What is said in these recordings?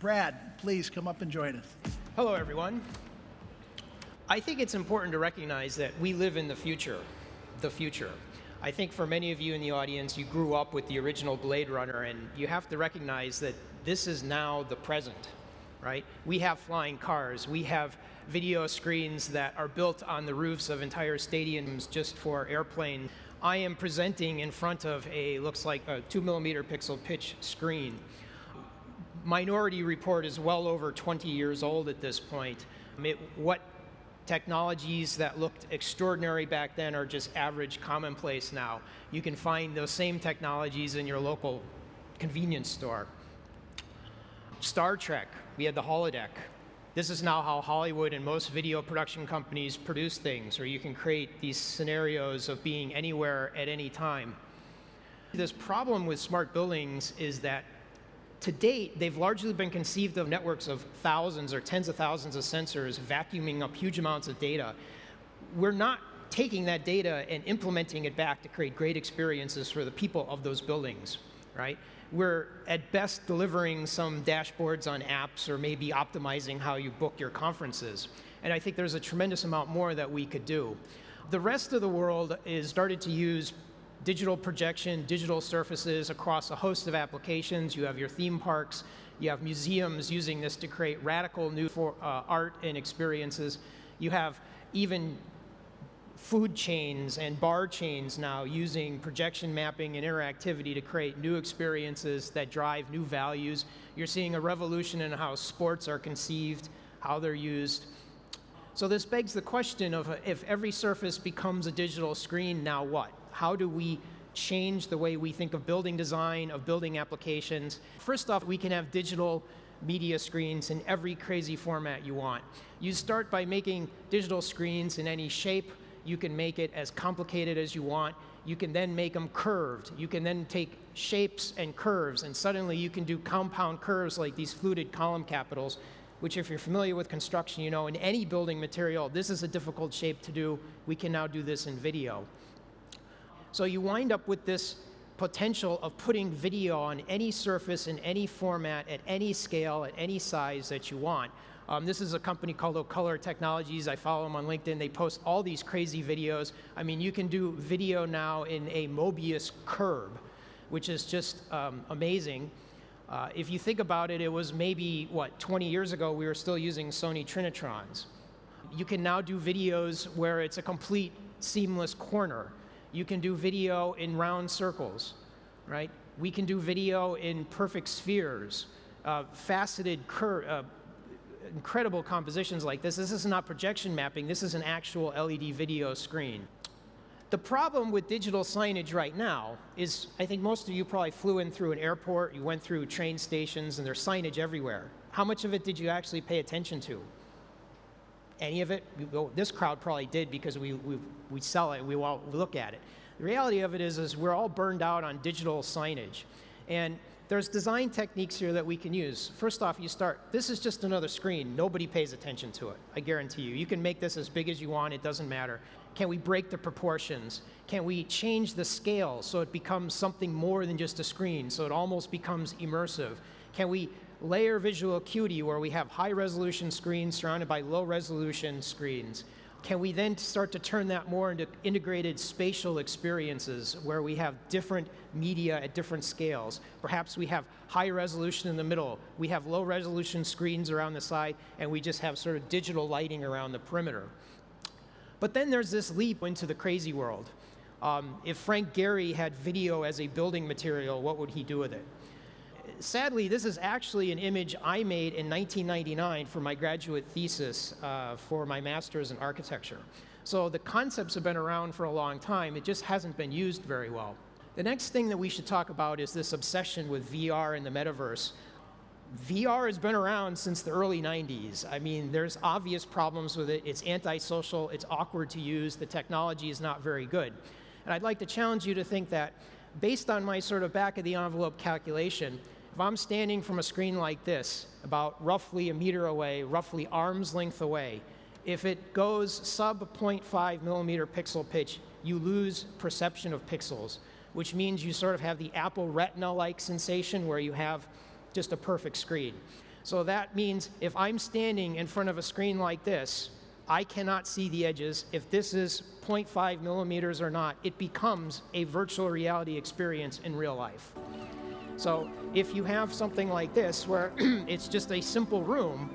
Brad, please come up and join us. Hello, everyone. I think it's important to recognize that we live in the future. I think for many of you in the audience, you grew up with the original Blade Runner, and you have to recognize that this is now the present, right? We have flying cars. We have video screens that are built on the roofs of entire stadiums just for airplane. I am presenting in front of looks like a 2mm pixel pitch screen. Minority Report is well over 20 years old at this point. What technologies that looked extraordinary back then are just average, commonplace now. You can find those same technologies in your local convenience store. Star Trek, we had the holodeck. This is now how Hollywood and most video production companies produce things, where you can create these scenarios of being anywhere at any time. This problem with smart buildings is that to date, they've largely been conceived of networks of thousands or tens of thousands of sensors vacuuming up huge amounts of data. We're not taking that data and implementing it back to create great experiences for the people of those buildings, right? We're at best delivering some dashboards on apps or maybe optimizing how you book your conferences. And I think there's a tremendous amount more that we could do. The rest of the world is started to use digital projection, digital surfaces across a host of applications. You have your theme parks, you have museums using this to create radical new art and experiences. You have even food chains and bar chains now using projection mapping and interactivity to create new experiences that drive new values. You're seeing a revolution in how sports are conceived, how they're used. So this begs the question of if every surface becomes a digital screen, now what? How do we change the way we think of building design, of building applications? First off, we can have digital media screens in every crazy format you want. You start by making digital screens in any shape. You can make it as complicated as you want. You can then make them curved. You can then take shapes and curves, and suddenly you can do compound curves like these fluted column capitals, which if you're familiar with construction, you know in any building material, this is a difficult shape to do. We can now do this in video. So you wind up with this potential of putting video on any surface in any format, at any scale, at any size that you want. This is a company called Color Technologies. I follow them on LinkedIn. They post all these crazy videos. I mean, you can do video now in a Mobius curve, which is just amazing. If you think about it, it was maybe, 20 years ago, we were still using Sony Trinitrons. You can now do videos where it's a complete seamless corner. You can do video in round circles, right? We can do video in perfect spheres, faceted incredible compositions like this. This is not projection mapping. This is an actual LED video screen. The problem with digital signage right now is, I think most of you probably flew in through an airport, you went through train stations, and there's signage everywhere. How much of it did you actually pay attention to? Any of it? This crowd probably did because we sell it, we look at it. The reality of it is we're all burned out on digital signage. And there's design techniques here that we can use. First off, this is just another screen. Nobody pays attention to it, I guarantee you. You can make this as big as you want, it doesn't matter. Can we break the proportions? Can we change the scale so it becomes something more than just a screen, so it almost becomes immersive? Can we layer visual acuity where we have high-resolution screens surrounded by low-resolution screens? Can we then start to turn that more into integrated spatial experiences where we have different media at different scales? Perhaps we have high resolution in the middle, we have low resolution screens around the side, and we just have sort of digital lighting around the perimeter. But then there's this leap into the crazy world. If Frank Gehry had video as a building material, what would he do with it? Sadly, this is actually an image I made in 1999 for my graduate thesis for my master's in architecture. So the concepts have been around for a long time. It just hasn't been used very well. The next thing that we should talk about is this obsession with VR and the metaverse. VR has been around since the early 90s. I mean, there's obvious problems with it. It's antisocial. It's awkward to use. The technology is not very good. And I'd like to challenge you to think that based on my sort of back-of-the-envelope calculation, if I'm standing from a screen like this, about roughly a meter away, roughly arm's length away, if it goes sub 0.5 millimeter pixel pitch, you lose perception of pixels, which means you sort of have the Apple Retina-like sensation where you have just a perfect screen. So that means if I'm standing in front of a screen like this, I cannot see the edges. If this is 0.5 millimeters or not, it becomes a virtual reality experience in real life. So if you have something like this where it's just a simple room,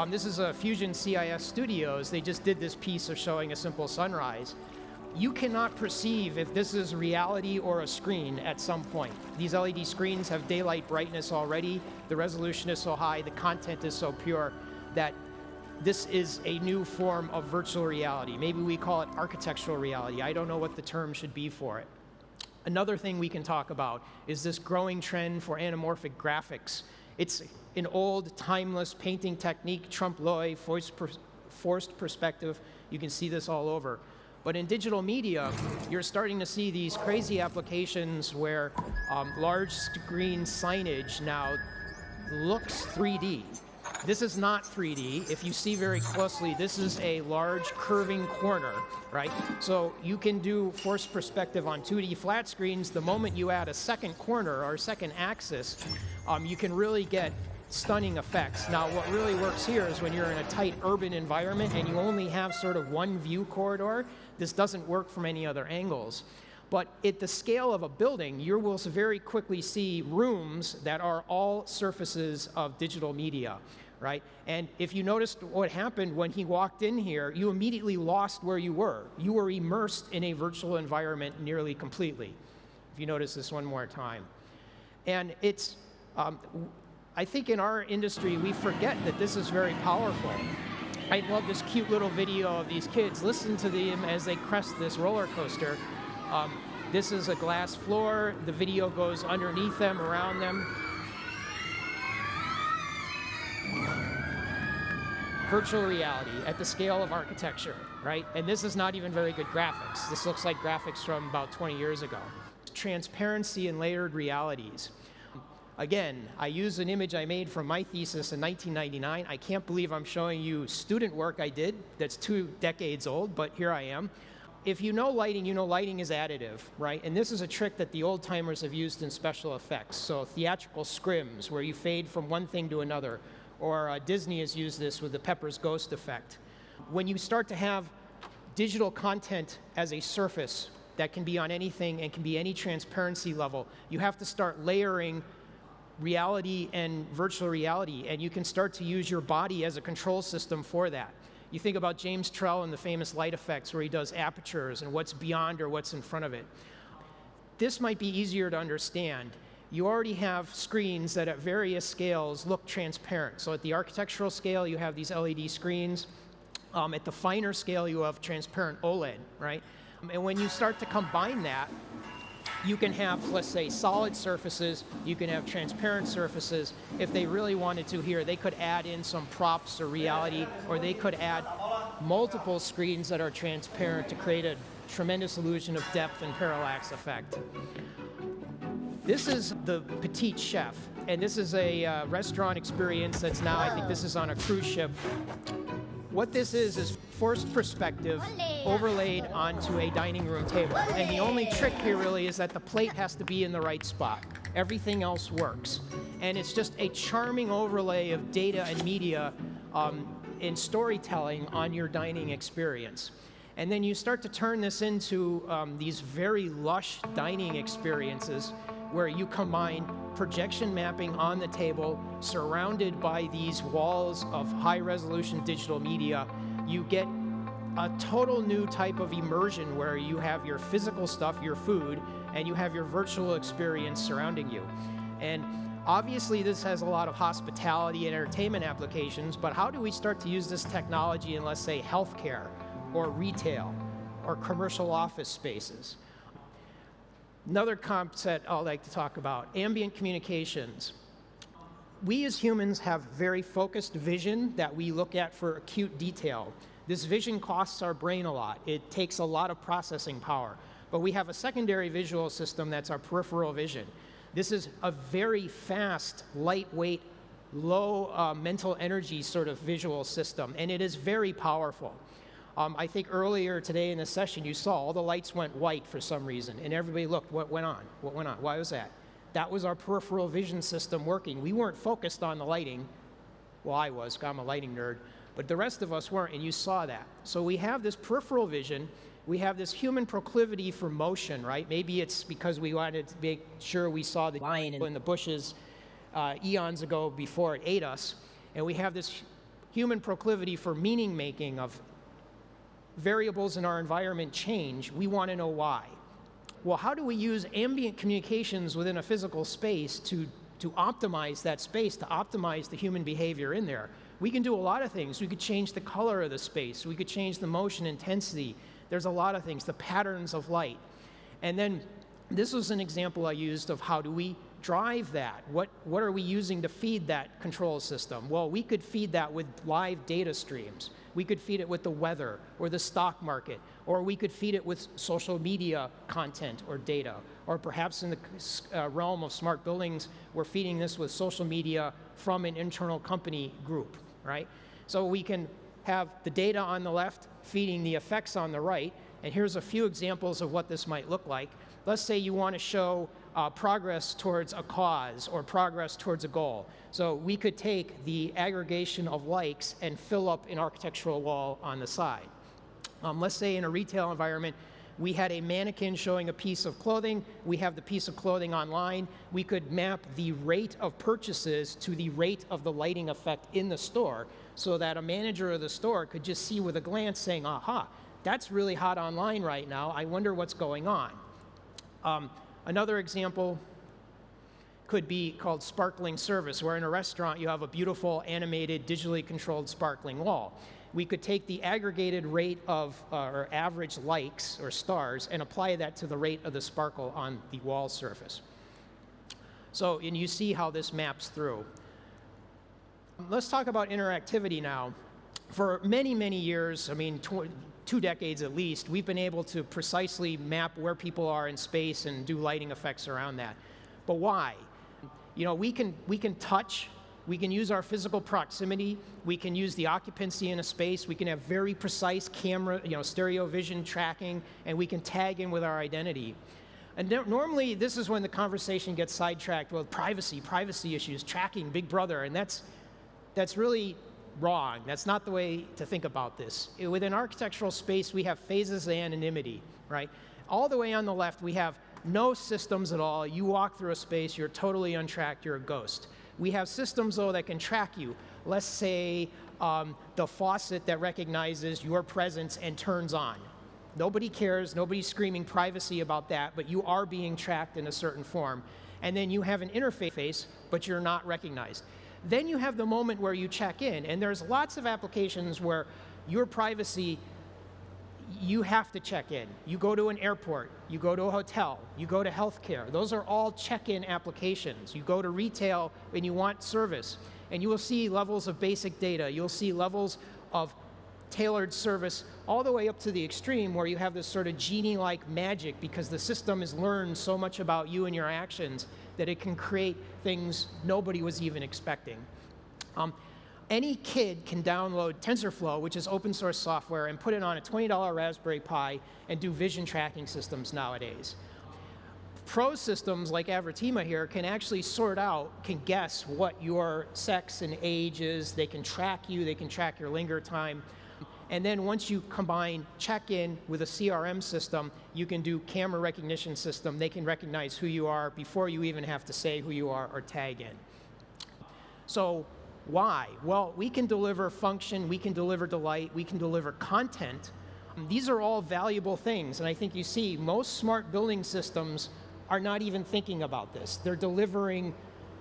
this is a Fusion CIS Studios. They just did this piece of showing a simple sunrise. You cannot perceive if this is reality or a screen at some point. These LED screens have daylight brightness already. The resolution is so high, the content is so pure that this is a new form of virtual reality. Maybe we call it architectural reality. I don't know what the term should be for it. Another thing we can talk about is this growing trend for anamorphic graphics. It's an old, timeless painting technique, trompe-l'oeil, forced perspective. You can see this all over. But in digital media, you're starting to see these crazy applications where large screen signage now looks 3D. This is not 3D. If you see very closely, this is a large curving corner, right? So you can do forced perspective on 2D flat screens. The moment you add a second corner or a second axis, you can really get stunning effects. Now, what really works here is when you're in a tight urban environment and you only have sort of one view corridor, this doesn't work from any other angles. But at the scale of a building, you will very quickly see rooms that are all surfaces of digital media, right? And if you noticed what happened when he walked in here, you immediately lost where you were. You were immersed in a virtual environment nearly completely. If you notice this one more time. And it's, I think in our industry, we forget that this is very powerful. I love this cute little video of these kids. Listen to them as they crest this roller coaster. This is a glass floor. The video goes underneath them, around them. Virtual reality at the scale of architecture, right? And this is not even very good graphics. This looks like graphics from about 20 years ago. Transparency and layered realities. Again, I use an image I made from my thesis in 1999. I can't believe I'm showing you student work I did that's 2 decades old, but here I am. If you know lighting is additive, right? And this is a trick that the old timers have used in special effects. So theatrical scrims, where you fade from one thing to another, or Disney has used this with the Pepper's Ghost effect. When you start to have digital content as a surface that can be on anything and can be any transparency level, you have to start layering reality and virtual reality, and you can start to use your body as a control system for that. You think about James Turrell and the famous light effects where he does apertures and what's beyond or what's in front of it. This might be easier to understand. You already have screens that at various scales look transparent. So at the architectural scale, you have these LED screens. At the finer scale, you have transparent OLED, right? And when you start to combine that, you can have, let's say, solid surfaces, you can have transparent surfaces. If they really wanted to here, they could add in some props or reality, or they could add multiple screens that are transparent to create a tremendous illusion of depth and parallax effect. This is the Petite Chef, and this is a restaurant experience that's now, I think this is on a cruise ship. What this is forced perspective overlaid onto a dining room table. And the only trick here really is that the plate has to be in the right spot. Everything else works. And it's just a charming overlay of data and media in storytelling on your dining experience. And then you start to turn this into these very lush dining experiences where you combine projection mapping on the table surrounded by these walls of high-resolution digital media. You get a total new type of immersion where you have your physical stuff, your food, and you have your virtual experience surrounding you. And obviously this has a lot of hospitality and entertainment applications, but how do we start to use this technology in, let's say, healthcare or retail or commercial office spaces? Another concept I'd like to talk about, ambient communications. We as humans have very focused vision that we look at for acute detail. This vision costs our brain a lot. It takes a lot of processing power. But we have a secondary visual system that's our peripheral vision. This is a very fast, lightweight, low mental energy sort of visual system, and it is very powerful. I think earlier today in the session you saw all the lights went white for some reason, and everybody looked, what went on? What went on? Why was that? That was our peripheral vision system working. We weren't focused on the lighting. Well, I was, 'cause I'm a lighting nerd, but the rest of us weren't, and you saw that. So we have this peripheral vision, we have this human proclivity for motion, right? Maybe it's because we wanted to make sure we saw the lion in the bushes eons ago before it ate us, and we have this human proclivity for meaning making of variables in our environment change. We want to know why. Well, how do we use ambient communications within a physical space to optimize that space, to optimize the human behavior in there? We can do a lot of things. We could change the color of the space. We could change the motion intensity. There's a lot of things, the patterns of light. And then this was an example I used of how do we drive that? What are we using to feed that control system? Well, we could feed that with live data streams. We could feed it with the weather or the stock market, or we could feed it with social media content or data. Or perhaps in the realm of smart buildings, we're feeding this with social media from an internal company group, right? So we can have the data on the left feeding the effects on the right. And here's a few examples of what this might look like. Let's say you want to show progress towards a cause or progress towards a goal. So we could take the aggregation of likes and fill up an architectural wall on the side. Let's say in a retail environment, we had a mannequin showing a piece of clothing. We have the piece of clothing online. We could map the rate of purchases to the rate of the lighting effect in the store so that a manager of the store could just see with a glance saying, aha, that's really hot online right now. I wonder what's going on. Another example could be called sparkling service, where in a restaurant you have a beautiful animated, digitally controlled sparkling wall. We could take the aggregated rate of, or average likes or stars and apply that to the rate of the sparkle on the wall surface. So, and you see how this maps through. Let's talk about interactivity now. For many, many years, I mean, 2 decades at least, we've been able to precisely map where people are in space and do lighting effects around that. But why? You know, we can touch, we can use our physical proximity, we can use the occupancy in a space, we can have very precise camera, stereo vision tracking, and we can tag in with our identity. And normally, this is when the conversation gets sidetracked with privacy issues, tracking, Big Brother, and that's really wrong. That's not the way to think about this. Within architectural space, we have phases of anonymity, right? All the way on the left, we have no systems at all. You walk through a space, you're totally untracked, you're a ghost. We have systems, though, that can track you. Let's say the faucet that recognizes your presence and turns on. Nobody cares, nobody's screaming privacy about that, but you are being tracked in a certain form. And then you have an interface, but you're not recognized. Then you have the moment where you check in, and there's lots of applications where your privacy, you have to check in. You go to an airport, you go to a hotel, you go to healthcare. Those are all check-in applications. You go to retail and you want service, and you will see levels of basic data. You'll see levels of tailored service all the way up to the extreme where you have this sort of genie-like magic because the system has learned so much about you and your actions that it can create things nobody was even expecting. Any kid can download TensorFlow, which is open source software, and put it on a $20 Raspberry Pi and do vision tracking systems nowadays. Pro systems like Avratima here can actually can guess what your sex and age is. They can track you, they can track your linger time. And then once you combine check-in with a CRM system, you can do camera recognition system. They can recognize who you are before you even have to say who you are or tag in. So why? Well, we can deliver function, we can deliver delight, we can deliver content. These are all valuable things, and I think you see most smart building systems are not even thinking about this. They're delivering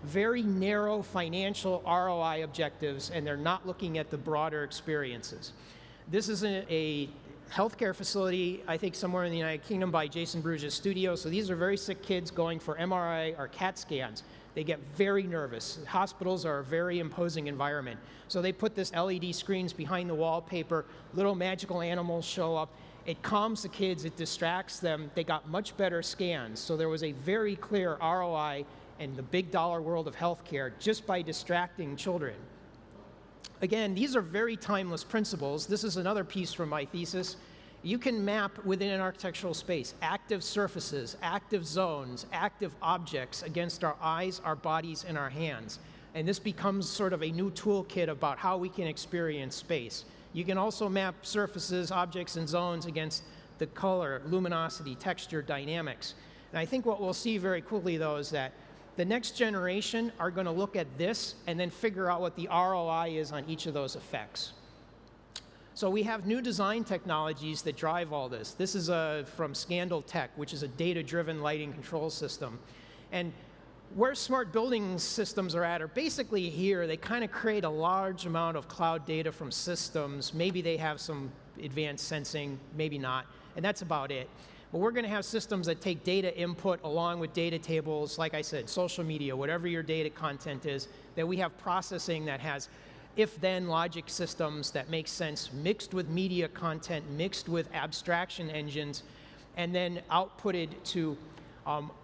very narrow financial ROI objectives, and they're not looking at the broader experiences. This is a healthcare facility, I think somewhere in the United Kingdom by Jason Bruges' studio. So these are very sick kids going for MRI or CAT scans. They get very nervous. Hospitals are a very imposing environment. So they put this LED screens behind the wallpaper, little magical animals show up. It calms the kids, it distracts them. They got much better scans. So there was a very clear ROI in the big dollar world of healthcare just by distracting children. Again, these are very timeless principles. This is another piece from my thesis. You can map within an architectural space active surfaces, active zones, active objects against our eyes, our bodies, and our hands. And this becomes sort of a new toolkit about how we can experience space. You can also map surfaces, objects, and zones against the color, luminosity, texture, dynamics. And I think what we'll see very quickly, though, is that the next generation are going to look at this and then figure out what the ROI is on each of those effects. So we have new design technologies that drive all this. This is from Scandal Tech, which is a data-driven lighting control system. And where smart building systems are at are basically here. They kind of create a large amount of cloud data from systems. Maybe they have some advanced sensing, maybe not, and that's about it. But we're going to have systems that take data input along with data tables, like I said, social media, whatever your data content is, that we have processing that has if-then logic systems that make sense, mixed with media content, mixed with abstraction engines, and then outputted to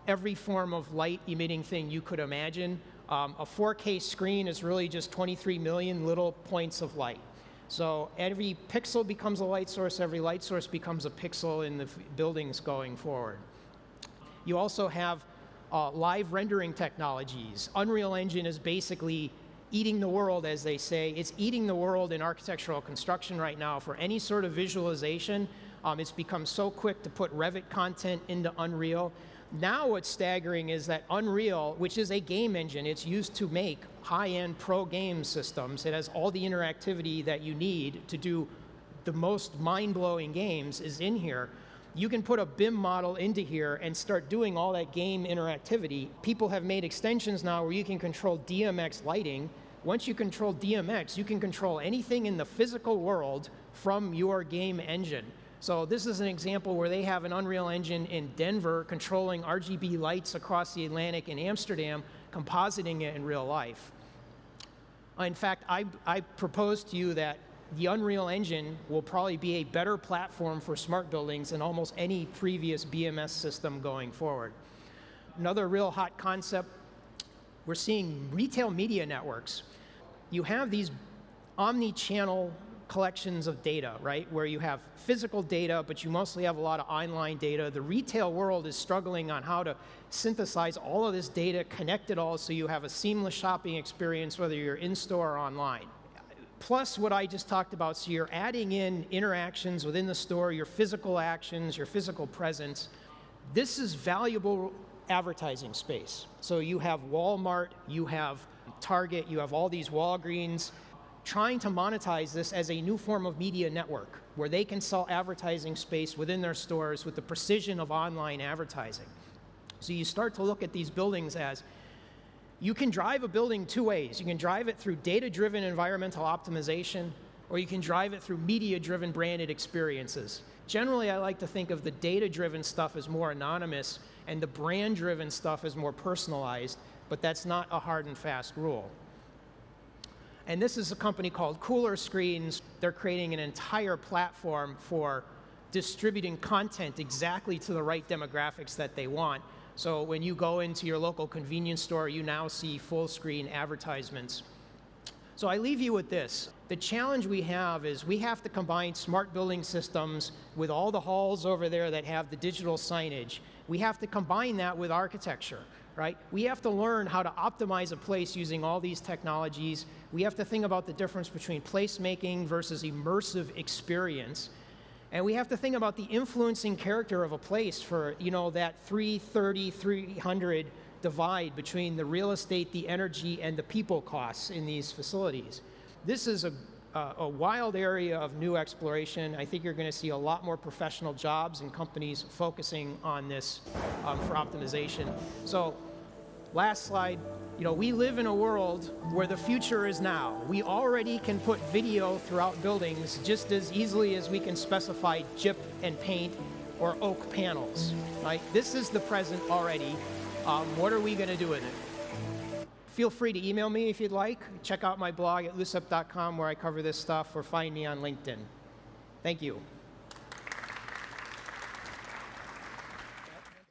every form of light-emitting thing you could imagine. A 4K screen is really just 23 million little points of light. So every pixel becomes a light source, every light source becomes a pixel in the buildings going forward. You also have live rendering technologies. Unreal Engine is basically eating the world, as they say. It's eating the world in architectural construction right now. For any sort of visualization, it's become so quick to put Revit content into Unreal. Now what's staggering is that Unreal, which is a game engine, it's used to make high-end pro game systems. It has all the interactivity that you need to do the most mind-blowing games is in here. You can put a BIM model into here and start doing all that game interactivity. People have made extensions now where you can control DMX lighting. Once you control DMX, you can control anything in the physical world from your game engine. So this is an example where they have an Unreal Engine in Denver controlling RGB lights across the Atlantic in Amsterdam, compositing it in real life. In fact, I propose to you that the Unreal Engine will probably be a better platform for smart buildings than almost any previous BMS system going forward. Another real hot concept, we're seeing retail media networks. You have these omni-channel collections of data, right, where you have physical data, but you mostly have a lot of online data. The retail world is struggling on how to synthesize all of this data, connect it all so you have a seamless shopping experience, whether you're in-store or online. Plus what I just talked about, so you're adding in interactions within the store, your physical actions, your physical presence. This is valuable advertising space. So you have Walmart, you have Target, you have all these Walgreens, trying to monetize this as a new form of media network where they can sell advertising space within their stores with the precision of online advertising. So you start to look at these buildings as, you can drive a building two ways. You can drive it through data-driven environmental optimization, or you can drive it through media-driven branded experiences. Generally, I like to think of the data-driven stuff as more anonymous and the brand-driven stuff as more personalized, but that's not a hard and fast rule. And this is a company called Cooler Screens. They're creating an entire platform for distributing content exactly to the right demographics that they want. So when you go into your local convenience store, you now see full screen advertisements. So I leave you with this. The challenge we have is we have to combine smart building systems with all the halls over there that have the digital signage. We have to combine that with architecture. Right? We have to learn how to optimize a place using all these technologies. We have to think about the difference between placemaking versus immersive experience. And we have to think about the influencing character of a place for, you know, that 330-300 divide between the real estate, the energy, and the people costs in these facilities. This is a wild area of new exploration. I think you're going to see a lot more professional jobs and companies focusing on this for optimization. So last slide, you know, we live in a world where the future is now. We already can put video throughout buildings just as easily as we can specify gyp and paint or oak panels. Right? This is the present already. What are we going to do with it? Feel free to email me if you'd like. Check out my blog at lucep.com where I cover this stuff, or find me on LinkedIn. Thank you.